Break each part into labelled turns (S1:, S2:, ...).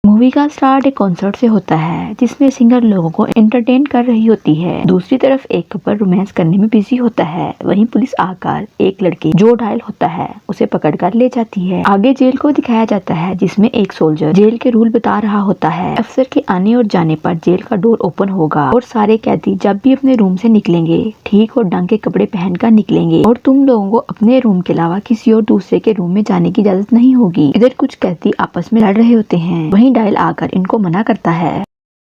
S1: Movie का start एक concert से होता है जिसमें सिंगर लोगों को एंटरटेन कर रही होती है। दूसरी तरफ एक कपल रोमांस करने में बिजी होता है। वहीं पुलिस आकर एक लड़के जो डायल होता है उसे पकड़कर ले जाती है। आगे जेल को दिखाया जाता है जिसमें एक सोल्जर जेल के रूल बता रहा होता है। अफसर के आने और जाने पर जेल का डोर ओपन होगा और सारे कैदी जब भी अपने रूम से निकलेंगे ठीक और ढंग के कपड़े पहनकर निकलेंगे और तुम लोगों को अपने रूम के अलावा किसी और दूसरे के रूम में जाने की इजाजत नहीं होगी। इधर कुछ कैदी आपस में लड़ रहे होते हैं। वहीं डायल आकर इनको मना करता है।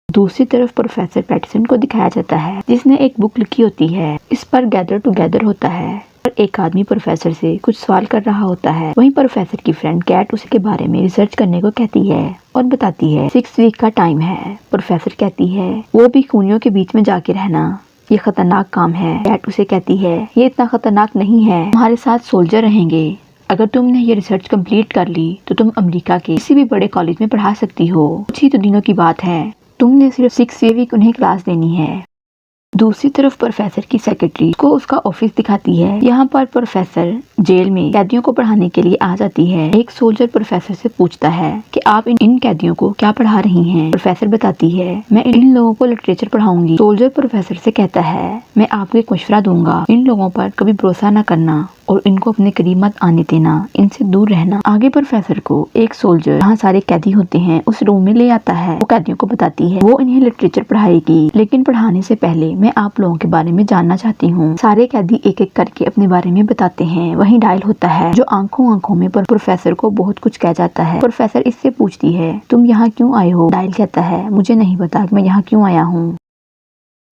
S1: दूसरी तरफ प्रोफेसर पैटरसन को दिखाया जाता है जिसने एक बुक लिखी होती है। इस पर गैदर टुगेदर होता है और एक आदमी प्रोफेसर से कुछ सवाल कर रहा होता है। वहीं प्रोफेसर की फ्रेंड कैट उसके बारे में रिसर्च करने को कहती है और बताती है 6 वीक का टाइम है। प्रोफेसर कहती है वो भी खूनियों के बीच में जाके रहना, ये खतरनाक काम है। कैट उसे कहती है ये इतना खतरनाक नहीं है, हमारे साथ सोल्जर रहेंगे। अगर तुमने ये रिसर्च कंप्लीट कर ली तो तुम अमेरिका के किसी भी बड़े कॉलेज में पढ़ा सकती हो। कुछ ही तो दिनों की बात है, तुमने सिर्फ 6 वीक उन्हें क्लास देनी है। दूसरी तरफ प्रोफेसर की सेक्रेटरी को उसका ऑफिस दिखाती है। यहाँ पर प्रोफेसर जेल में कैदियों को पढ़ाने के लिए आ जाती है। एक सोल्जर प्रोफेसर से पूछता है कि आप इन कैदियों को क्या पढ़ा रही हैं? प्रोफेसर बताती है मैं इन लोगों को लिटरेचर पढ़ाऊंगी। सोल्जर प्रोफेसर से कहता है मैं आपको एक मशवरा दूंगा, इन लोगों पर कभी भरोसा न करना और इनको अपने करीब मत आने देना, इनसे दूर रहना। आगे प्रोफेसर को एक सोल्जर जहाँ सारे कैदी होते हैं उस रूम में ले आता है। वो कैदियों को बताती है वो इन्हें लिटरेचर पढ़ाएगी, लेकिन पढ़ाने से पहले मैं आप लोगों के बारे में जानना चाहती हूँ। सारे कैदी एक एक करके अपने बारे में बताते हैं। वहीं डायल होता है जो आंखों आंखों में प्रोफेसर को बहुत कुछ कह जाता है। प्रोफेसर इससे पूछती है तुम यहाँ क्यों आए हो? डायल कहता है मुझे नहीं पता कि मैं यहाँ क्यों आया हूँ।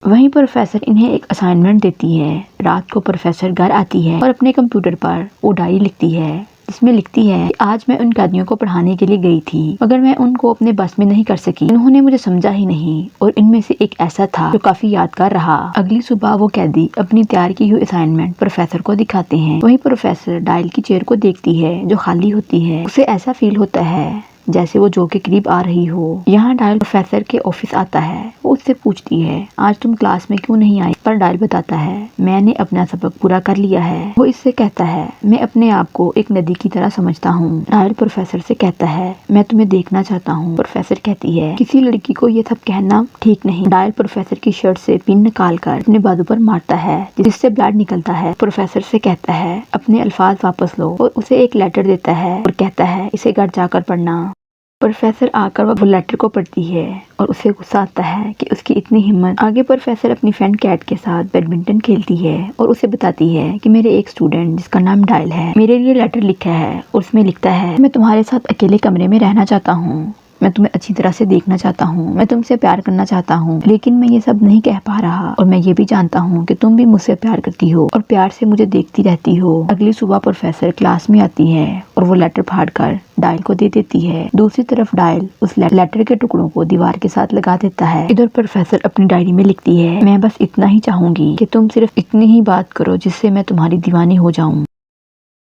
S1: वहीं प्रोफेसर इन्हें एक असाइनमेंट देती है। रात को प्रोफेसर घर आती है और अपने कंप्यूटर पर वो डायरी लिखती है जिसमें लिखती है कि आज मैं उन कैदियों को पढ़ाने के लिए गई थी मगर मैं उनको अपने बस में नहीं कर सकी। उन्होंने मुझे समझा ही नहीं और इनमें से एक ऐसा था जो काफी यादगार रहा। अगली सुबह वो कैदी अपनी तैयार की हुई असाइनमेंट प्रोफेसर को दिखाते हैं। वहीं प्रोफेसर डायल की चेयर को देखती है जो खाली होती है। उसे ऐसा फील होता है जैसे वो जो के करीब आ रही हो। यहाँ डायल प्रोफेसर के ऑफिस आता है। वो उससे पूछती है आज तुम क्लास में क्यों नहीं आई? पर डायल बताता है मैंने अपना सबक पूरा कर लिया है। वो इससे कहता है मैं अपने आप को एक नदी की तरह समझता हूँ। डायल प्रोफेसर से कहता है मैं तुम्हें देखना चाहता हूँ। प्रोफेसर कहती है किसी लड़की को ये सब कहना ठीक नहीं। डायल प्रोफेसर की शर्ट से पिन निकाल कर अपने बाजू पर मारता है जिससे ब्लड निकलता है। प्रोफेसर से कहता है अपने अल्फाज वापस लो और उसे एक लेटर देता है और कहता है इसे घर जाकर पढ़ना। प्रोफेसर आकर वो लेटर को पढ़ती है और उसे गुस्सा आता है कि उसकी इतनी हिम्मत। आगे प्रोफेसर अपनी फ्रेंड कैट के साथ बैडमिंटन खेलती है और उसे बताती है कि मेरे एक स्टूडेंट जिसका नाम डायल है मेरे लिए लेटर लिखा है और उसमें लिखता है मैं तुम्हारे साथ अकेले कमरे में रहना चाहता हूँ, मैं तुम्हें अच्छी तरह से देखना चाहता हूँ, मैं तुमसे प्यार करना चाहता हूँ, लेकिन मैं ये सब नहीं कह पा रहा और मैं ये भी जानता हूँ कि तुम भी मुझसे प्यार करती हो और प्यार से मुझे देखती रहती हो। अगली सुबह प्रोफेसर क्लास में आती है और वो लेटर फाड़कर डायल को दे देती है। दूसरी तरफ डायल उस लेटर के टुकड़ों को दीवार के साथ लगा देता है। इधर प्रोफेसर अपनी डायरी में लिखती है मैं बस इतना ही चाहूंगी कि तुम सिर्फ इतनी ही बात करो जिससे मैं तुम्हारी दीवानी हो जाऊं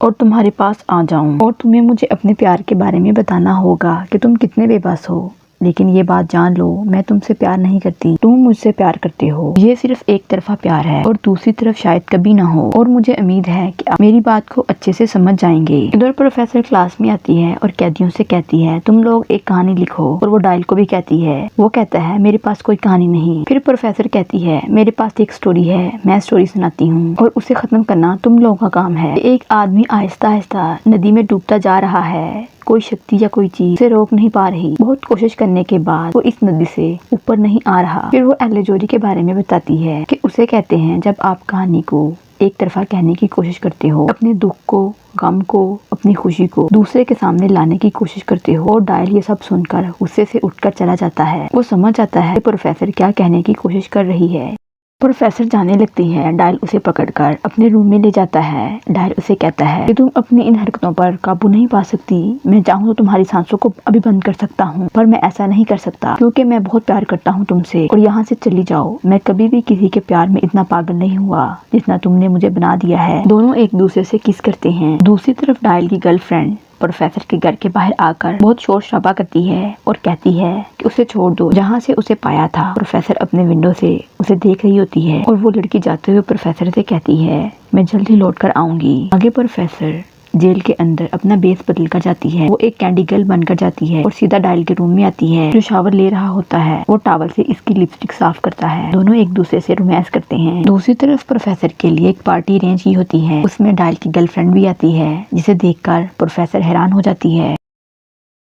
S1: और तुम्हारे पास आ जाऊं और तुम्हें मुझे अपने प्यार के बारे में बताना होगा कि तुम कितने बेबस हो। लेकिन ये बात जान लो मैं तुमसे प्यार नहीं करती, तुम मुझसे प्यार करते हो। ये सिर्फ एक तरफा प्यार है और दूसरी तरफ शायद कभी ना हो और मुझे उम्मीद है कि आप मेरी बात को अच्छे से समझ जाएंगे। इधर प्रोफेसर क्लास में आती है और कैदियों से कहती है तुम लोग एक कहानी लिखो और वो डायल को भी कहती है। वो कहता है मेरे पास कोई कहानी नहीं। फिर प्रोफेसर कहती है मेरे पास एक स्टोरी है, मैं स्टोरी सुनाती हूँ और उसे खत्म करना तुम लोगों का काम है। एक आदमी आहिस्ता आहिस्ता नदी में डूबता जा रहा है, कोई शक्ति या कोई चीज उसे रोक नहीं पा रही। बहुत कोशिश करने के बाद वो इस नदी से ऊपर नहीं आ रहा। फिर वो एलेजोरी के बारे में बताती है कि उसे कहते हैं जब आप कहानी को एक तरफा कहने की कोशिश करते हो, अपने दुख को, गम को, अपनी खुशी को दूसरे के सामने लाने की कोशिश करते हो। और डायल ये सब सुनकर गुस्से से उठकर चला जाता है। वो समझ जाता है कि प्रोफेसर क्या कहने की कोशिश कर रही है। प्रोफेसर जाने लगती है। डायल उसे पकड़कर अपने रूम में ले जाता है। डायल उसे कहता है कि तुम अपनी इन हरकतों पर काबू नहीं पा सकती। मैं चाहूँ तो तुम्हारी सांसों को अभी बंद कर सकता हूँ पर मैं ऐसा नहीं कर सकता क्योंकि मैं बहुत प्यार करता हूँ तुमसे और यहाँ से चली जाओ। मैं कभी भी किसी के प्यार में इतना पागल नहीं हुआ जितना तुमने मुझे बना दिया है। दोनों एक दूसरे से किस करते हैं। दूसरी तरफ डायल की गर्लफ्रेंड प्रोफेसर के घर के बाहर आकर बहुत शोर शराबा करती है और कहती है कि उसे छोड़ दो। जहाँ से उसे पाया था प्रोफेसर अपने विंडो से उसे देख रही होती है और वो लड़की जाते हुए प्रोफेसर से कहती है मैं जल्दी लौट कर आऊंगी। आगे प्रोफेसर जेल के अंदर अपना बेस बदल कर जाती है। वो एक कैंडी गर्ल बनकर जाती है और सीधा डायल के रूम में आती है। जो शावर ले रहा होता है वो टॉवल से इसकी लिपस्टिक साफ करता है। दोनों एक दूसरे से रोमांस करते हैं। दूसरी तरफ प्रोफेसर के लिए एक पार्टी अरेंज की होती है। उसमें डायल की गर्लफ्रेंड भी आती है, जिसे देखकर प्रोफेसर हैरान हो जाती है।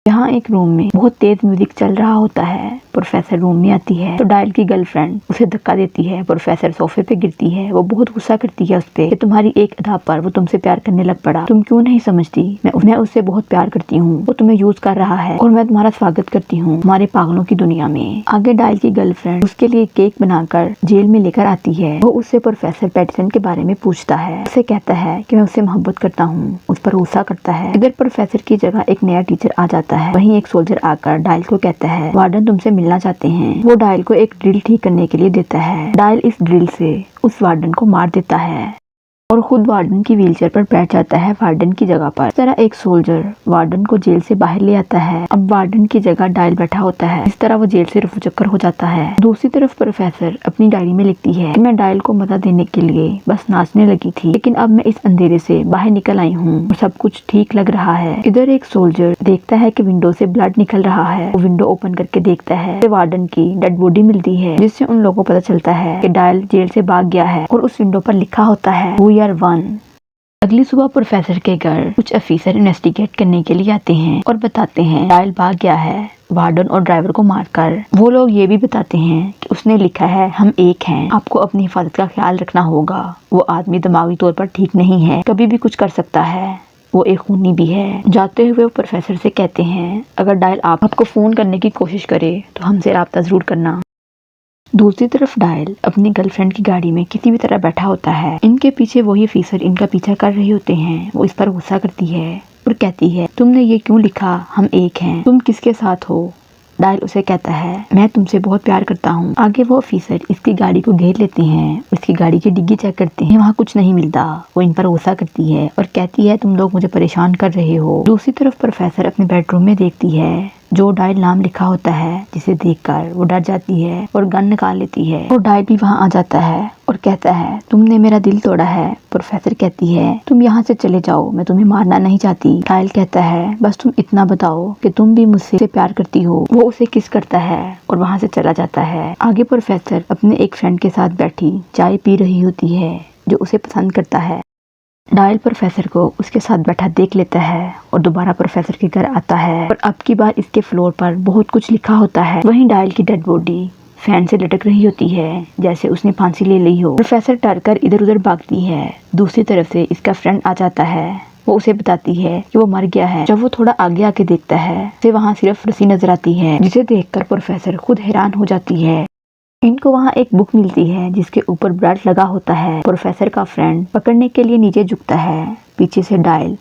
S1: यहाँ एक रूम में बहुत तेज म्यूजिक चल रहा होता है। प्रोफेसर रूम में आती है तो डायल की गर्लफ्रेंड उसे धक्का देती है। प्रोफेसर सोफे पे गिरती है। वो बहुत गुस्सा करती है उस पे कि तुम्हारी एक अदा पर वो तुमसे प्यार करने लग पड़ा। तुम क्यों नहीं समझती? मैं उससे बहुत प्यार करती हूँ। वो तुम्हें यूज कर रहा है और मैं तुम्हारा स्वागत करती हूँ हमारे पागलों की दुनिया में। आगे डायल की गर्लफ्रेंड उसके लिए केक बनाकर जेल में लेकर आती है। वो उससे प्रोफेसर पैटरसन के बारे में पूछता है। उसे कहता है कि मैं उससे मोहब्बत करता हूँ। उस पर गुस्सा करता है। इधर प्रोफेसर की जगह एक नया टीचर आ जाता है। वहीं एक सोल्जर आकर डायल को कहता है वार्डन तुमसे मिलना चाहते हैं। वो डायल को एक ड्रिल ठीक करने के लिए देता है। डायल इस ड्रिल से उस वार्डन को मार देता है और खुद वार्डन की व्हीलचेयर पर बैठ जाता है वार्डन की जगह पर। इस तरह एक सोल्जर वार्डन को जेल से बाहर ले आता है। अब वार्डन की जगह डायल बैठा होता है। इस तरह वो जेल से रफू चक्कर हो जाता है। दूसरी तरफ प्रोफेसर अपनी डायरी में लिखती है कि मैं डायल को मजा देने के लिए बस नाचने लगी थी, लेकिन अब मैं इस अंधेरे से बाहर निकल आई हूँ और सब कुछ ठीक लग रहा है। इधर एक सोल्जर देखता है कि विंडो से ब्लड निकल रहा है। वो विंडो ओपन करके देखता है, वार्डन की डेड बॉडी मिलती है, जिससे उन लोगों को पता चलता है कि डायल जेल से भाग गया है और उस विंडो पर लिखा होता है We are one। अगली सुबह प्रोफेसर के घर कुछ ऑफिसर इन्वेस्टिगेट करने के लिए आते हैं और बताते हैं डायल भाग गया है वार्डन और ड्राइवर को मारकर। वो लोग ये भी बताते हैं कि उसने लिखा है हम एक हैं, आपको अपनी हिफाजत का ख्याल रखना होगा। वो आदमी दिमागी तौर पर ठीक नहीं है, कभी भी कुछ कर सकता है, वो एक खूनी भी है। जाते हुए वो प्रोफेसर से कहते हैं अगर डायल आपको फोन करने की कोशिश करे तो हमसे राब्ता जरूर करना। दूसरी तरफ डायल अपनी गर्लफ्रेंड की गाड़ी में किसी भी तरह बैठा होता है। इनके पीछे वही ऑफिसर इनका पीछा कर रहे होते हैं। वो इस पर गुस्सा करती है और कहती है तुमने ये क्यों लिखा हम एक हैं, तुम किसके साथ हो? डायल उसे कहता है मैं तुमसे बहुत प्यार करता हूँ। आगे वो ऑफिसर इसकी गाड़ी को घेर लेते हैं, उसकी गाड़ी की डिग्गी चेक करते हैं, वहाँ कुछ नहीं मिलता। वो इन पर गुस्सा करती है और कहती है तुम लोग मुझे परेशान कर रहे हो। दूसरी तरफ प्रोफेसर अपने बेडरूम में देखती है जो डायल नाम लिखा होता है, जिसे देखकर वो डर जाती है और गन निकाल लेती है। और डायल भी वहाँ आ जाता है और कहता है तुमने मेरा दिल तोड़ा है। प्रोफेसर कहती है तुम यहाँ से चले जाओ, मैं तुम्हें मारना नहीं चाहती। डायल कहता है बस तुम इतना बताओ कि तुम भी मुझसे प्यार करती हो। वो उसे किस करता है और वहाँ से चला जाता है। आगे प्रोफेसर अपने एक फ्रेंड के साथ बैठी चाय पी रही होती है जो उसे पसंद करता है। डायल प्रोफेसर को उसके साथ बैठा देख लेता है और दोबारा प्रोफेसर के घर आता है और अब की बार इसके फ्लोर पर बहुत कुछ लिखा होता है। वहीं डायल की डेड बॉडी फैन से लटक रही होती है जैसे उसने फांसी ले ली हो। प्रोफेसर डर कर इधर उधर भागती है। दूसरी तरफ से इसका फ्रेंड आ जाता है। वो उसे बताती है कि वो मर गया है। जब वो थोड़ा आगे आके देखता है उसे वहाँ सिर्फ रस्सी नजर आती है, जिसे देखकर प्रोफेसर खुद हैरान हो जाती है। इनको वहाँ एक बुक मिलती है जिसके ऊपर ब्लड लगा होता है। प्रोफेसर का फ्रेंड पकड़ने के लिए नीचे झुकता है, पीछे से डायल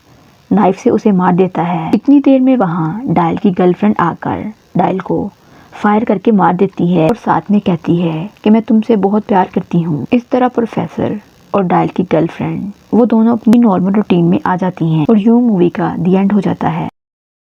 S1: नाइफ से उसे मार देता है। इतनी देर में वहाँ डायल की गर्लफ्रेंड आकर डायल को फायर करके मार देती है और साथ में कहती है कि मैं तुमसे बहुत प्यार करती हूँ। इस तरह प्रोफेसर और डायल की गर्लफ्रेंड वो दोनों अपनी नॉर्मल रूटीन में आ जाती हैं और यूं मूवी का दी एंड हो जाता है।